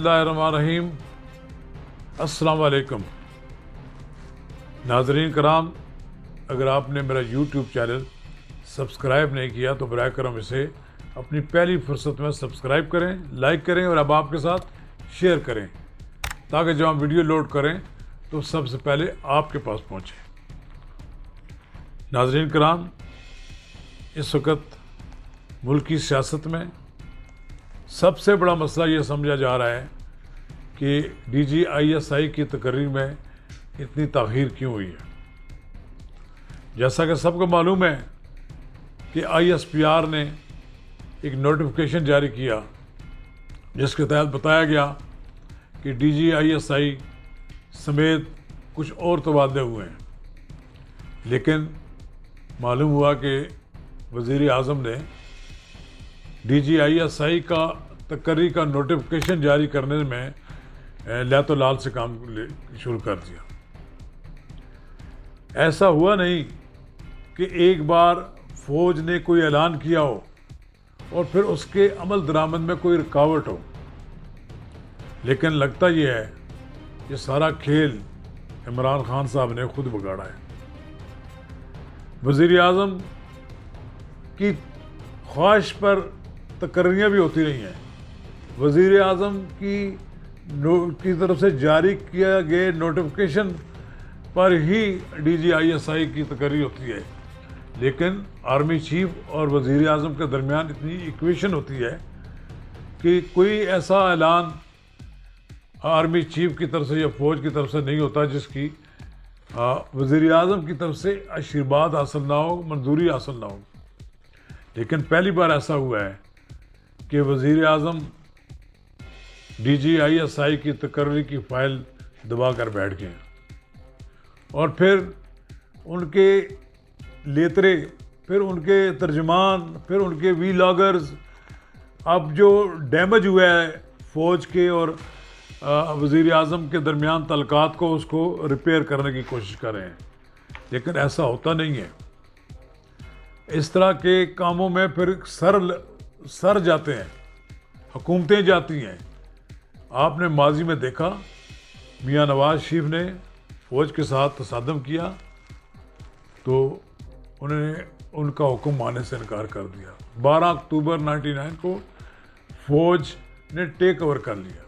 اللہ الرحمن الرحیم۔ السلام علیکم ناظرین کرام، اگر آپ نے میرا یوٹیوب چینل سبسکرائب نہیں کیا تو براہ کرم اسے اپنی پہلی فرصت میں سبسکرائب کریں، لائک کریں اور اب آپ کے ساتھ شیئر کریں تاکہ جب ہم ویڈیو لوڈ کریں تو سب سے پہلے آپ کے پاس پہنچے۔ ناظرین کرام، اس وقت ملکی سیاست میں سب سے بڑا مسئلہ یہ سمجھا جا رہا ہے کہ D G I S I کی تقرری میں اتنی تاخیر کیوں ہوئی ہے۔ جیسا کہ سب کو معلوم ہے کہ آئی ایس پی آر نے ایک نوٹیفیکیشن جاری کیا جس کے تحت بتایا گیا کہ ڈی جی آئی ایس آئی سمیت کچھ اور تبادلے ہوئے ہیں، لیکن معلوم ہوا کہ وزیر اعظم نے ڈی جی آئی ایس آئی کا تقرری کا نوٹیفیکیشن جاری کرنے میں لیت و لال سے کام شروع کر دیا۔ ایسا ہوا نہیں کہ ایک بار فوج نے کوئی اعلان کیا ہو اور پھر اس کے عمل درآمد میں کوئی رکاوٹ ہو، لیکن لگتا یہ ہے کہ سارا کھیل عمران خان صاحب نے خود بگاڑا ہے۔ وزیر اعظم کی خواہش پر تقرریاں بھی ہوتی رہی ہیں، وزیر اعظم کی طرف سے جاری کیا گئے نوٹیفیکیشن پر ہی D G I S I کی تقرری ہوتی ہے، لیکن آرمی چیف اور وزیر اعظم کے درمیان اتنی ایکویشن ہوتی ہے کہ کوئی ایسا اعلان آرمی چیف کی طرف سے یا فوج کی طرف سے نہیں ہوتا جس کی وزیر اعظم کی طرف سے آشیرواد حاصل نہ ہو، منظوری حاصل نہ ہو۔ لیکن پہلی بار ایسا ہوا ہے کہ وزیر اعظم D G I S I کی تقرری کی فائل دبا کر بیٹھ گئے اور پھر ان کے لیترے، پھر ان کے ترجمان، پھر ان کے وی لاگرز اب جو ڈیمیج ہوا ہے فوج کے اور وزیر اعظم کے درمیان تعلقات کو، اس کو ریپیئر کرنے کی کوشش کر رہے ہیں، لیکن ایسا ہوتا نہیں ہے۔ اس طرح کے کاموں میں پھر سر جاتے ہیں، حکومتیں جاتی ہیں۔ آپ نے ماضی میں دیکھا میاں نواز شریف نے فوج کے ساتھ تصادم کیا تو انہوں نے ان کا حکم ماننے سے انکار کر دیا۔ 12 اکتوبر 99 کو فوج نے ٹیک اوور کر لیا،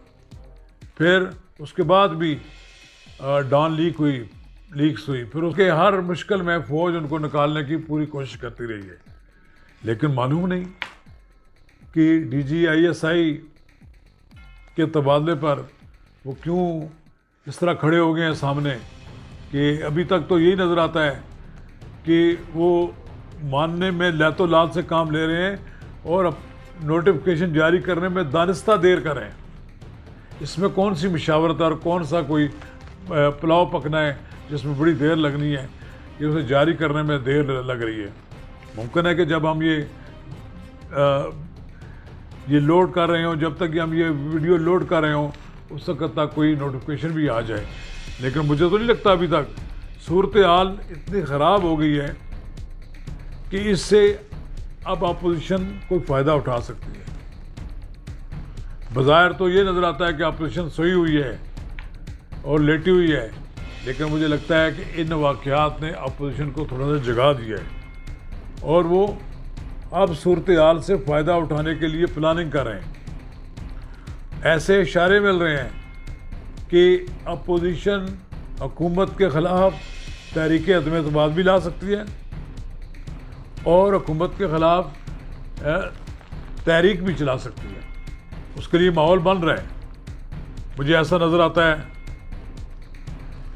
پھر اس کے بعد بھی ڈان لیکس ہوئی، پھر اس کے ہر مشکل میں فوج ان کو نکالنے کی پوری کوشش کرتی رہی ہے، لیکن معلوم نہیں کہ ڈی جی آئی ایس آئی کے تبادلے پر وہ کیوں اس طرح کھڑے ہو گئے ہیں سامنے کہ ابھی تک تو یہی نظر آتا ہے کہ وہ ماننے میں لیت و لال سے کام لے رہے ہیں اور نوٹیفیکیشن جاری کرنے میں دانستہ دیر کر رہے ہیں۔ اس میں کون سی مشاورت اور کون سا کوئی پلاؤ پکنا ہے جس میں بڑی دیر لگنی ہے کہ اسے جاری کرنے میں دیر لگ رہی ہے؟ ممکن ہے کہ جب ہم یہ لوڈ کر رہے ہوں، جب تک کہ ہم یہ ویڈیو لوڈ کر رہے ہوں اس وقت تک کوئی نوٹیفیکیشن بھی آ جائے، لیکن مجھے تو نہیں لگتا ابھی تک۔ صورتحال اتنی خراب ہو گئی ہے کہ اس سے اب اپوزیشن کوئی فائدہ اٹھا سکتی ہے۔ بظاہر تو یہ نظر آتا ہے کہ اپوزیشن سوئی ہوئی ہے اور لیٹی ہوئی ہے، لیکن مجھے لگتا ہے کہ ان واقعات نے اپوزیشن کو تھوڑا سا جگا دیا ہے اور وہ اب صورتحال سے فائدہ اٹھانے کے لیے پلاننگ کر رہے ہیں۔ ایسے اشارے مل رہے ہیں کہ اپوزیشن حکومت کے خلاف تحریک عدم اعتماد بھی لا سکتی ہے اور حکومت کے خلاف تحریک بھی چلا سکتی ہے۔ اس کے لیے ماحول بن رہا ہے، مجھے ایسا نظر آتا ہے۔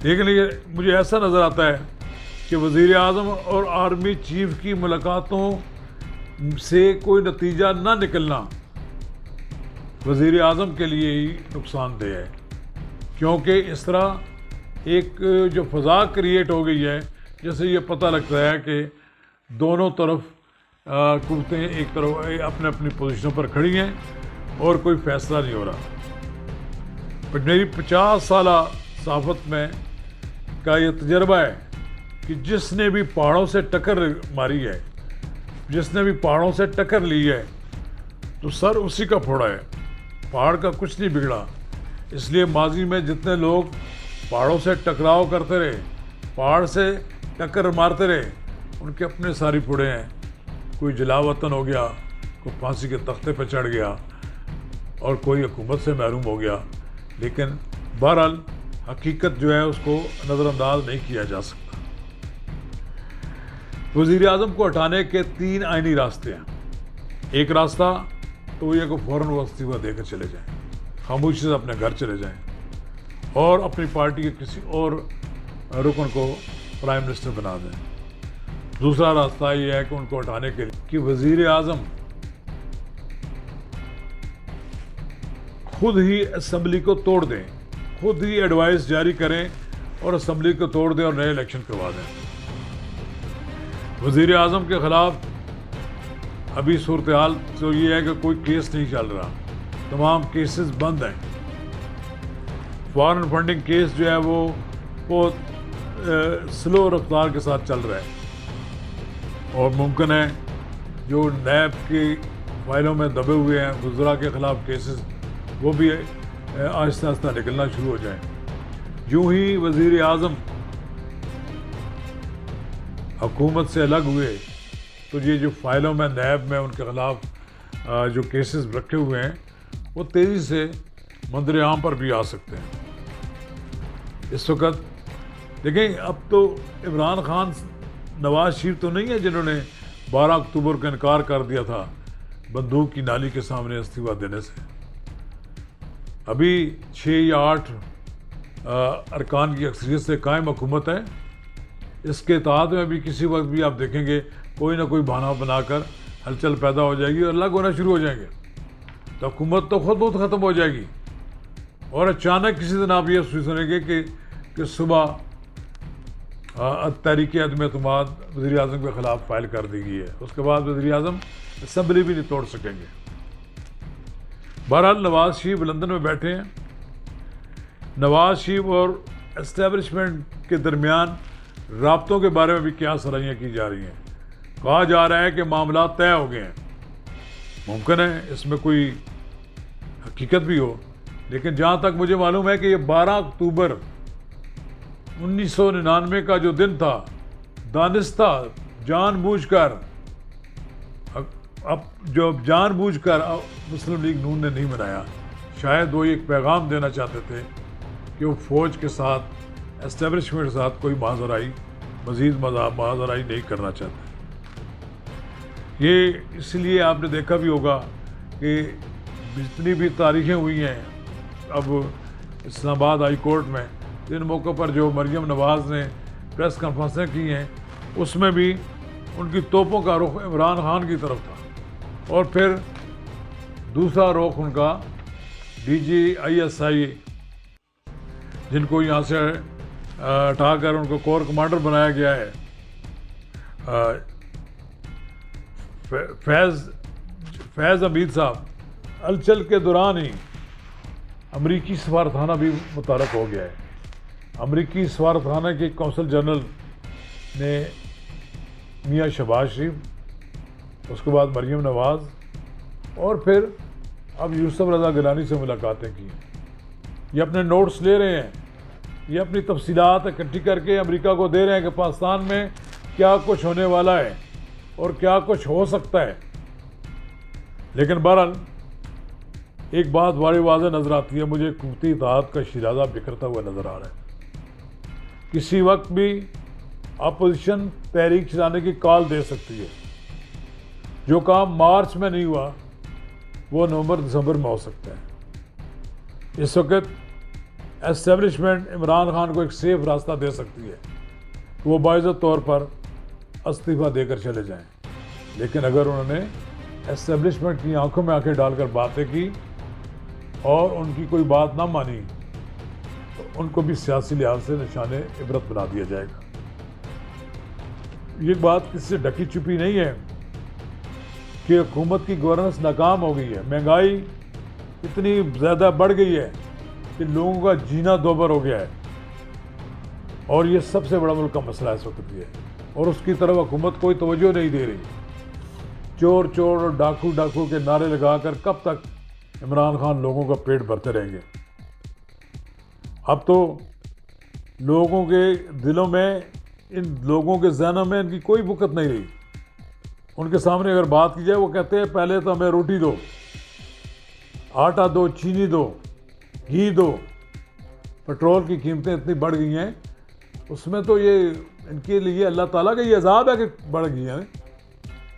لیکن مجھے ایسا نظر آتا ہے کہ وزیر اعظم اور آرمی چیف کی ملاقاتوں سے کوئی نتیجہ نہ نکلنا وزیر اعظم کے لیے ہی نقصان دہ ہے، کیونکہ اس طرح ایک جو فضا کریٹ ہو گئی ہے جیسے یہ پتہ لگتا ہے کہ دونوں طرف قوتیں ایک طرف اپنے اپنی پوزیشنوں پر کھڑی ہیں اور کوئی فیصلہ نہیں ہو رہا۔ میری 50 سالہ صحافت میں کا یہ تجربہ ہے کہ جس نے بھی پہاڑوں سے ٹکر ماری ہے، جس نے بھی پہاڑوں سے ٹکر لی ہے تو سر اسی کا پھوڑا ہے، پہاڑ کا کچھ نہیں بگڑا، اس لیے ماضی میں جتنے لوگ پہاڑوں سے ٹکراؤ کرتے رہے، پہاڑ سے ٹکر مارتے رہے، ان کے اپنے ساری پھوڑے ہیں. کوئی جلا وطن ہو گیا، کوئی پھانسی کے تختے پہ چڑھ گیا، اور کوئی حکومت سے محروم ہو گیا. لیکن بہرحال حقیقت جو ہے اس کو نظر انداز نہیں کیا جا سکتا. وزیر اعظم کو ہٹانے کے 3 آئینی راستے ہیں. ایک راستہ تو یہ کہ فوراً وہ استعفیٰ دے کر چلے جائیں، خاموشی سے اپنے گھر چلے جائیں اور اپنی پارٹی کے کسی اور رکن کو پرائم منسٹر بنا دیں. دوسرا راستہ یہ ہے کہ ان کو ہٹانے کے لیے کہ وزیر اعظم خود ہی اسمبلی کو توڑ دیں، خود ہی ایڈوائس جاری کریں اور اسمبلی کو توڑ دیں اور نئے الیکشن کروا دیں. وزیر اعظم کے خلاف ابھی صورتحال تو یہ ہے کہ کوئی کیس نہیں چل رہا، تمام کیسز بند ہیں. فارن فنڈنگ کیس جو ہے وہ بہت سلو رفتار کے ساتھ چل رہا ہے، اور ممکن ہے جو نیب کی فائلوں میں دبے ہوئے ہیں وزراء کے خلاف کیسز، وہ بھی آہستہ آہستہ نکلنا شروع ہو جائیں. یوں ہی وزیر اعظم حکومت سے الگ ہوئے تو یہ جو فائلوں میں نیب میں ان کے خلاف جو کیسز رکھے ہوئے ہیں وہ تیزی سے منظر عام پر بھی آ سکتے ہیں. اس وقت دیکھیں، اب تو عمران خان نواز شریف تو نہیں ہے جنہوں نے 12 اکتوبر کا انکار کر دیا تھا بندوق کی نالی کے سامنے استعفیٰ دینے سے. ابھی 6 یا 8 ارکان کی اکثریت سے قائم حکومت ہے. اس کے اطاعت میں بھی کسی وقت بھی آپ دیکھیں گے کوئی نہ کوئی بہانہ بنا کر ہلچل پیدا ہو جائے گی اور الگ ہونا شروع ہو جائیں گے، تو حکومت تو خود بہت ختم ہو جائے گی. اور اچانک کسی دن آپ یہ سنیں گے کہ صبح تحریک عدم اعتماد وزیر اعظم کے خلاف فائل کر دی گئی ہے، اس کے بعد وزیر اعظم اسمبلی بھی نہیں توڑ سکیں گے. بہرحال نواز شریف لندن میں بیٹھے ہیں. نواز شریف اور اسٹیبلشمنٹ کے درمیان رابطوں کے بارے میں بھی کیا سرائیاں کی جا رہی ہیں. کہا جا رہا ہے کہ معاملات طے ہو گئے ہیں. ممکن ہے اس میں کوئی حقیقت بھی ہو، لیکن جہاں تک مجھے معلوم ہے کہ یہ 12 اکتوبر 1999 کا جو دن تھا، دانستہ جان بوجھ کر مسلم لیگ نون نے نہیں منایا. شاید وہ ایک پیغام دینا چاہتے تھے کہ وہ فوج کے ساتھ، اسٹیبلشمنٹ کے ساتھ کوئی مزید ماضرائی نہیں کرنا چاہتے. یہ اس لیے آپ نے دیکھا بھی ہوگا کہ جتنی بھی تاریخیں ہوئی ہیں اب اسلام آباد ہائی کورٹ میں، جن موقع پر جو مریم نواز نے پریس کانفرنسیں کی ہیں، اس میں بھی ان کی توپوں کا رخ عمران خان کی طرف تھا، اور پھر دوسرا رخ ان کا DGISI، جن کو یہاں سے ہٹا کر ان کو کور کمانڈر بنایا گیا ہے، فیض حمید صاحب. ہلچل کے دوران ہی امریکی سفارتخانہ بھی متحرک ہو گیا ہے. امریکی سفارتخانہ کے کونسل جنرل نے میاں شہباز شریف، اس کے بعد مریم نواز، اور پھر اب یوسف رضا گیلانی سے ملاقاتیں کی. یہ اپنے نوٹس لے رہے ہیں، یہ اپنی تفصیلات اکٹھی کر کے امریکہ کو دے رہے ہیں کہ پاکستان میں کیا کچھ ہونے والا ہے اور کیا کچھ ہو سکتا ہے. لیکن بہرحال ایک بات بڑی واضح نظر آتی ہے، مجھے قوتی اتحاد کا شیرازہ بکھرتا ہوا نظر آ رہا ہے. کسی وقت بھی اپوزیشن تحریک چلانے کی کال دے سکتی ہے. جو کام مارچ میں نہیں ہوا وہ نومبر دسمبر میں ہو سکتا ہے. اس وقت اسٹیبلشمنٹ عمران خان کو ایک سیف راستہ دے سکتی ہے کہ وہ باعزت طور پر استعفیٰ دے کر چلے جائیں. لیکن اگر انہوں نے اسٹیبلشمنٹ کی آنکھوں میں آنکھیں ڈال کر باتیں کی اور ان کی کوئی بات نہ مانی تو ان کو بھی سیاسی لحاظ سے نشان عبرت بنا دیا جائے گا. یہ بات کسی سے ڈکی چھپی نہیں ہے کہ حکومت کی گورننس ناکام ہو گئی ہے. مہنگائی اتنی زیادہ بڑھ گئی ہے کہ لوگوں کا جینا دوبر ہو گیا ہے، اور یہ سب سے بڑا ملک کا مسئلہ اس وقت بھی ہے، اور اس کی طرف حکومت کوئی توجہ نہیں دے رہی. چور چور اور ڈاکو ڈاکو کے نعرے لگا کر کب تک عمران خان لوگوں کا پیٹ بھرتے رہیں گے؟ اب تو لوگوں کے دلوں میں، ان لوگوں کے ذہنوں میں ان کی کوئی وقت نہیں رہی. ان کے سامنے اگر بات کی جائے وہ کہتے ہیں پہلے تو ہمیں روٹی دو، آٹا دو، چینی دو، گھی دو. پٹرول کی قیمتیں اتنی بڑھ گئی ہیں، اس میں تو یہ ان کے لیے اللہ تعالیٰ کا یہ عذاب ہے کہ بڑھ گئی ہیں.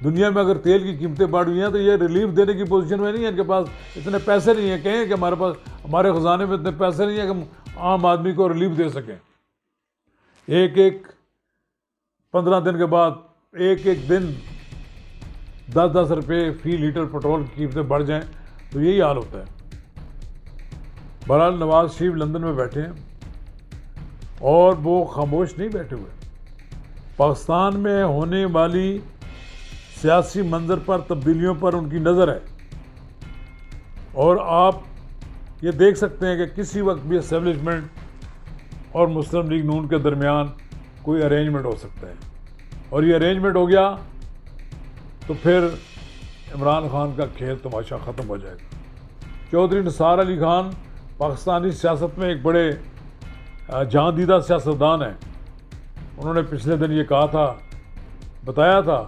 دنیا میں اگر تیل کی قیمتیں بڑھ گئی ہیں تو یہ ریلیف دینے کی پوزیشن میں نہیں ہے. ان کے پاس اتنے پیسے نہیں ہیں، کہیں کہ ہمارے خزانے میں اتنے پیسے نہیں ہیں کہ ہم عام آدمی کو ریلیف دے سکیں. ایک 15 دن کے بعد ایک دن 10 روپے فی لیٹر پٹرول کی قیمتیں بڑھ جائیں تو یہی حال ہوتا ہے. بہرحال نواز شریف لندن میں بیٹھے ہیں اور وہ خاموش نہیں بیٹھے ہوئے. پاکستان میں ہونے والی سیاسی منظر پر، تبدیلیوں پر ان کی نظر ہے، اور آپ یہ دیکھ سکتے ہیں کہ کسی وقت بھی اسٹیبلشمنٹ اور مسلم لیگ نون کے درمیان کوئی ارینجمنٹ ہو سکتا ہے، اور یہ ارینجمنٹ ہو گیا تو پھر عمران خان کا کھیل تماشا ختم ہو جائے گا. چودھری نثار علی خان پاکستانی سیاست میں ایک بڑے جہاں دیدہ سیاستدان ہیں. انہوں نے پچھلے دن یہ کہا تھا، بتایا تھا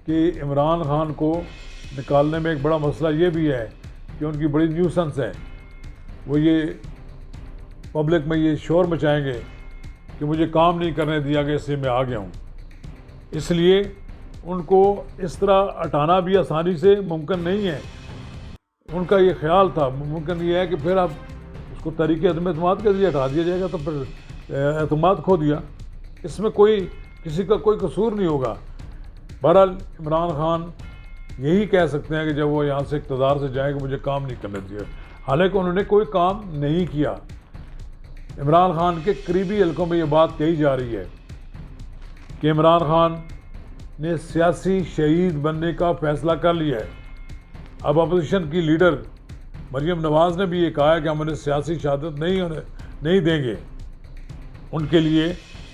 کہ عمران خان کو نکالنے میں ایک بڑا مسئلہ یہ بھی ہے کہ ان کی بڑی نیوسنس ہے. وہ یہ پبلک میں یہ شور مچائیں گے کہ مجھے کام نہیں کرنے دیا گیا، اس سے میں آ گیا ہوں. اس لیے ان کو اس طرح ہٹانا بھی آسانی سے ممکن نہیں ہے. ان کا یہ خیال تھا، ممکن یہ ہے کہ پھر اب اس کو تحریک عدم اعتماد کے ذریعے ہٹا دیا جائے گا، تو پھر اعتماد کھو دیا. اس میں کسی کا کوئی قصور نہیں ہوگا. بہرحال عمران خان یہی کہہ سکتے ہیں کہ جب وہ یہاں سے اقتدار سے جائیں کہ مجھے کام نہیں کرنے دیا، حالانکہ انہوں نے کوئی کام نہیں کیا. عمران خان کے قریبی حلقوں میں یہ بات کہی جا رہی ہے کہ عمران خان نے سیاسی شہید بننے کا فیصلہ کر لیا ہے. اب اپوزیشن کی لیڈر مریم نواز نے بھی یہ کہا ہے کہ ہم انہیں سیاسی شہادت نہیں دیں گے. ان کے لیے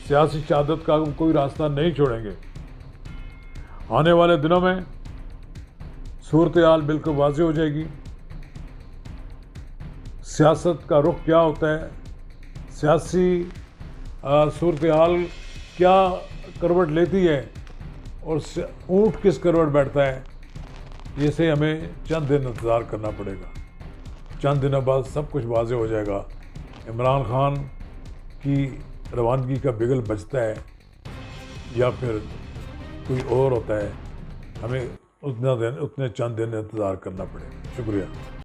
سیاسی شہادت کا کوئی راستہ نہیں چھوڑیں گے. آنے والے دنوں میں صورتحال بالکل واضح ہو جائے گی. سیاست کا رخ کیا ہوتا ہے، سیاسی صورتحال کیا کروٹ لیتی ہے، اور اونٹ کس کروٹ بیٹھتا ہے، یہ سے ہمیں چند دن انتظار کرنا پڑے گا. چند دنوں بعد سب کچھ واضح ہو جائے گا. عمران خان کی روانگی کا بگل بجتا ہے یا پھر کوئی اور ہوتا ہے، ہمیں اتنے چند دن انتظار کرنا پڑے گا. شکریہ.